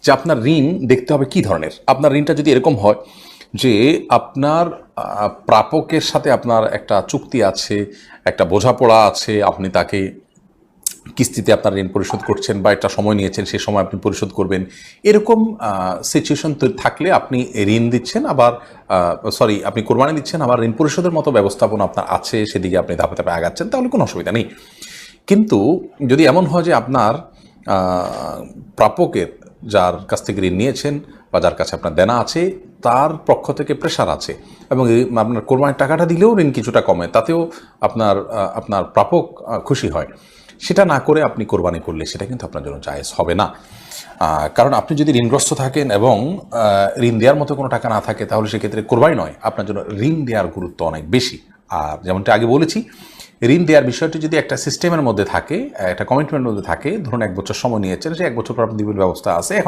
যে আপনার ঋণ দেখতে হবে কী ধরনের। আপনার ঋণটা যদি এরকম হয় যে আপনার প্রাপকের সাথে আপনার একটা চুক্তি আছে, একটা বোঝাপড়া আছে, আপনি তাকে কিস্তিতে আপনার ঋণ পরিশোধ করছেন বা একটা সময় নিয়েছেন, সেই সময় আপনি পরিশোধ করবেন, এরকম সিচুয়েশন থাকলে আপনি ঋণ দিচ্ছেন, আবার আপনি কোরবানি দিচ্ছেন, আবার ঋণ পরিশোধের মতো ব্যবস্থাপনা আপনার আছে, সেদিকে আপনি ধাপে ধাপে আগাচ্ছেন, তাহলে কোনো অসুবিধা নেই। কিন্তু যদি এমন হয় যে আপনার প্রাপকের, যার কাছ থেকে ঋণ নিয়েছেন বা যার কাছে আপনার দেনা আছে, তার পক্ষ থেকে প্রেশার আছে এবং আপনার কোরবানির টাকাটা দিলেও ঋণ কিছুটা কমে, তাতেও আপনার প্রাপক খুশি হয়, সেটা না করে আপনি কোরবানি করলে সেটা কিন্তু আপনার জন্য জায়েজ হবে না। কারণ আপনি যদি ঋণগ্রস্ত থাকেন এবং ঋণ দেওয়ার মতো কোনো টাকা না থাকে, তাহলে সেক্ষেত্রে কোরবানি নয়, আপনার জন্য ঋণ দেওয়ার গুরুত্ব অনেক বেশি। আর যেমনটা আগে বলেছি, ঋণ দেওয়ার বিষয়টি যদি একটা সিস্টেমের মধ্যে থাকে, একটা কমিটমেন্টের মধ্যে থাকে, ধরুন 1 বছর সময় নিয়েছেন, সে 1 বছর পর আপনি দিবেন ব্যবস্থা আছে।